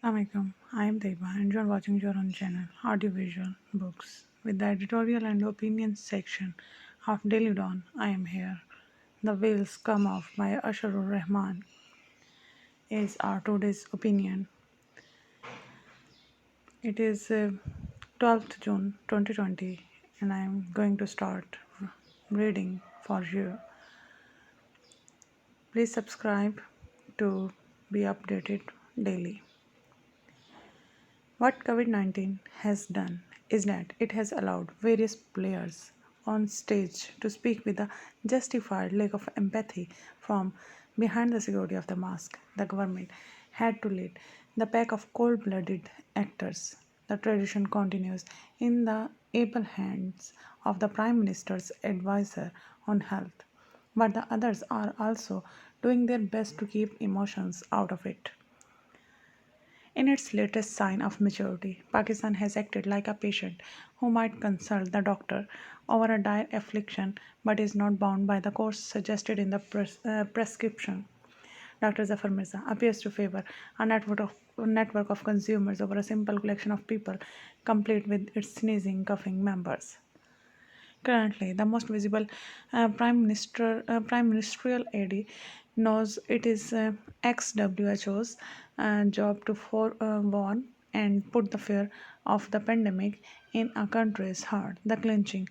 Assalamualaikum. I am Deba and you are watching your own channel, Audiovisual Books. With the editorial and opinions section of Daily Dawn, I am here. The Wheels Come Off by Asharur Rahman is our today's opinion. It is 12th June 2020 and I am going to start reading for you. Please subscribe to be updated daily. What COVID 19 has done is that it has allowed various players on stage to speak with a justified lack of empathy from behind the security of the mask. The government had to lead the pack of cold blooded actors. The tradition continues in the able hands of the Prime Minister's advisor on health, but the others are also doing their best to keep emotions out of it. In its latest sign of maturity, Pakistan has acted like a patient who might consult the doctor over a dire affliction but is not bound by the course suggested in the prescription. Dr. Zafar Mirza appears to favor a network of consumers over a simple collection of people, complete with its sneezing, coughing members. Currently, the most visible prime ministerial AD knows it is ex-WHO's job to forewarn and put the fear of the pandemic in a country's heart. The clinching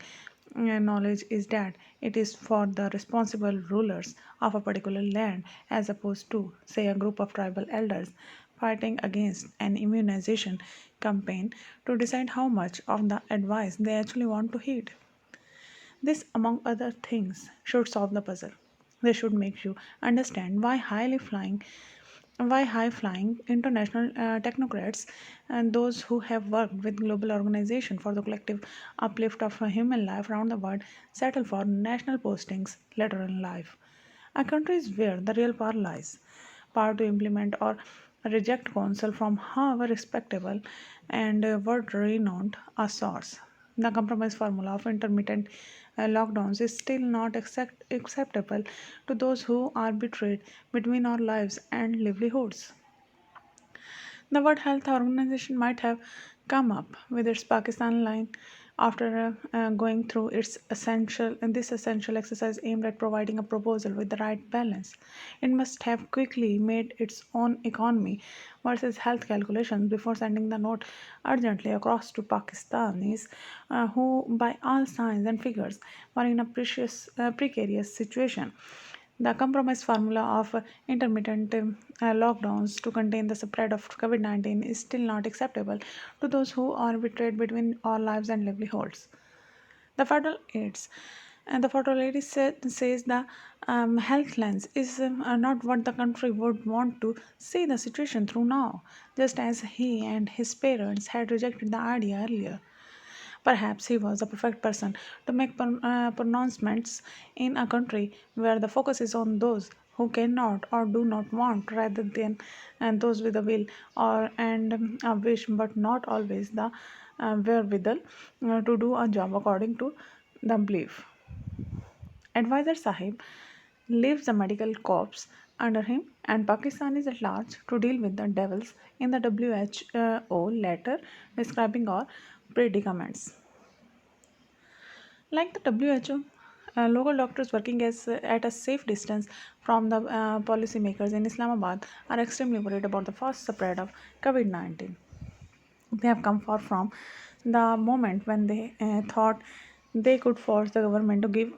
knowledge is that it is for the responsible rulers of a particular land as opposed to, say, a group of tribal elders fighting against an immunization campaign to decide how much of the advice they actually want to heed. This, among other things, should solve the puzzle. They should make you understand why high-flying international technocrats and those who have worked with global organizations for the collective uplift of a human life around the world settle for national postings later in life. A country is where the real power lies. Power to implement or reject counsel from however respectable and world-renowned a source. The compromise formula of intermittent lockdowns is still not acceptable to those who arbitrate between our lives and livelihoods. The World Health Organization might have come up with its Pakistan line after going through this essential exercise aimed at providing a proposal with the right balance. It must have quickly made its own economy versus health calculations before sending the note urgently across to Pakistanis who, by all signs and figures, were in a precarious situation. The compromise formula of intermittent lockdowns to contain the spread of COVID 19 is still not acceptable to those who arbitrate between our lives and livelihoods. The federal aids and the federal aid says the health lens is not what the country would want to see the situation through now, just as he and his parents had rejected the idea earlier. Perhaps he was the perfect person to make pronouncements in a country where the focus is on those who cannot or do not want rather than those with a will or a wish but not always the wherewithal to do a job according to the belief. Advisor Sahib leaves the medical corps under him and Pakistan is at large to deal with the devils in the WHO letter describing our predicaments. Like the WHO, local doctors working at a safe distance from the policymakers in Islamabad are extremely worried about the fast spread of COVID 19. They have come far from the moment when they thought they could force the government to give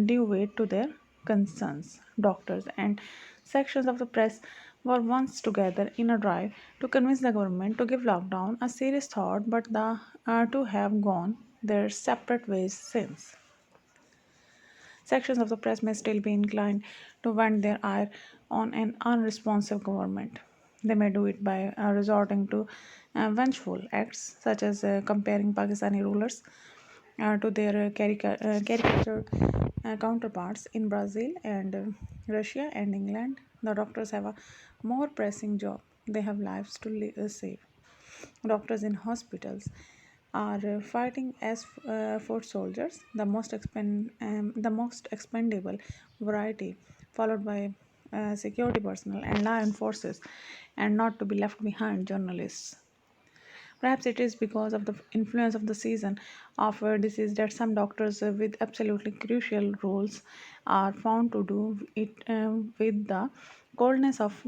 due weight to their concerns. Doctors and sections of the press were once together in a drive to convince the government to give lockdown a serious thought, but the two have gone their separate ways since. Sections of the press may still be inclined to vent their ire on an unresponsive government. They may do it by resorting to vengeful acts, such as comparing Pakistani rulers to their caricatured counterparts in Brazil and Russia and England. The doctors have a more pressing job. They have lives to save. Doctors in hospitals are fighting as foot soldiers, the most expendable variety, followed by security personnel, and law enforcers, and not to be left behind journalists. Perhaps it is because of the influence of the season of disease that some doctors with absolutely crucial roles are found to do it with the coldness of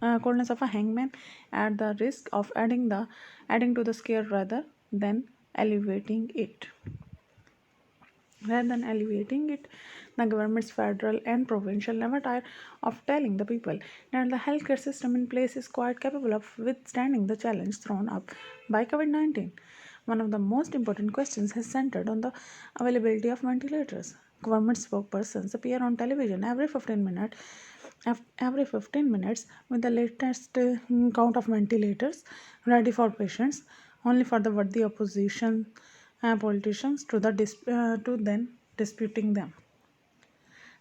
a hangman, at the risk of adding to the scare than alleviating it. Rather than alleviating it, the governments, federal and provincial, never tire of telling the people that the healthcare system in place is quite capable of withstanding the challenge thrown up by COVID 19. One of the most important questions has centered on the availability of ventilators. Government spokespersons appear on television every 15 minutes with the latest count of ventilators ready for patients, only for the worthy opposition politicians to then disputing them.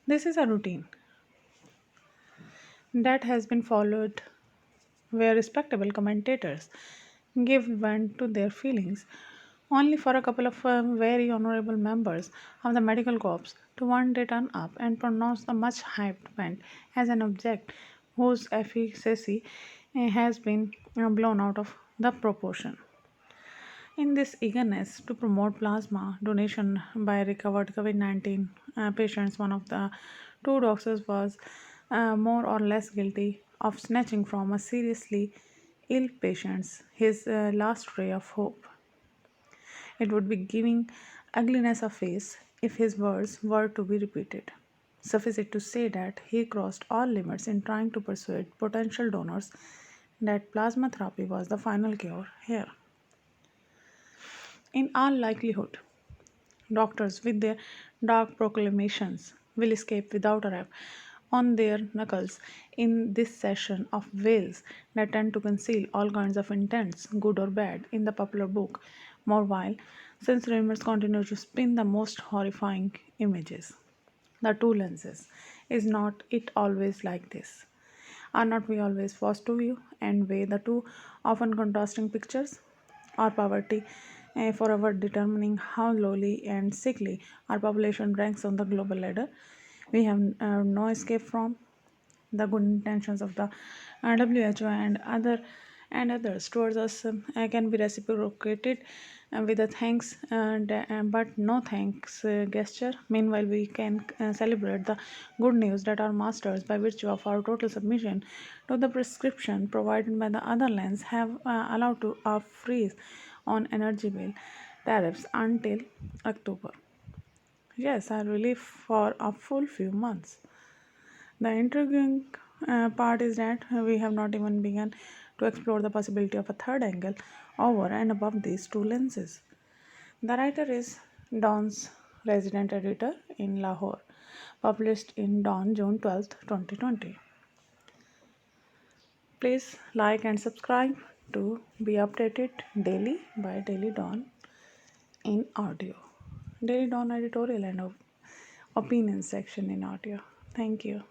This is a routine that has been followed where respectable commentators give vent to their feelings, only for a couple of very honorable members of the medical corps to one day turn up and pronounce the much hyped vent as an object whose efficacy has been blown out of the proportion. In this eagerness to promote plasma donation by recovered COVID 19 patients, one of the two doctors was more or less guilty of snatching from a seriously ill patient his last ray of hope. It would be giving ugliness a face if his words were to be repeated. Suffice it to say that he crossed all limits in trying to persuade potential donors that plasma therapy was the final cure here. In all likelihood, doctors with their dark proclamations will escape without a rap on their knuckles in this session of wails that tend to conceal all kinds of intents, good or bad, in the popular book. More while, since rumors continue to spin the most horrifying images. The two lenses. Is not it always like this? Are not we always forced to view and weigh the two often contrasting pictures? Our poverty forever determining how lowly and sickly our population ranks on the global ladder. We have no escape from the good intentions of the WHO and others towards us can be reciprocated with a thanks but no thanks gesture. Meanwhile, we can celebrate the good news that our masters, by virtue of our total submission to the prescription provided by the other lands, have allowed to freeze on energy bill tariffs until October. Yes, a relief for a full few months. The intriguing part is that we have not even begun to explore the possibility of a third angle over and above these two lenses. The writer is Dawn's resident editor in Lahore, published in Dawn June 12th, 2020. Please like and subscribe to be updated daily by Daily Dawn in audio. Daily Dawn editorial and opinion section in audio. Thank you.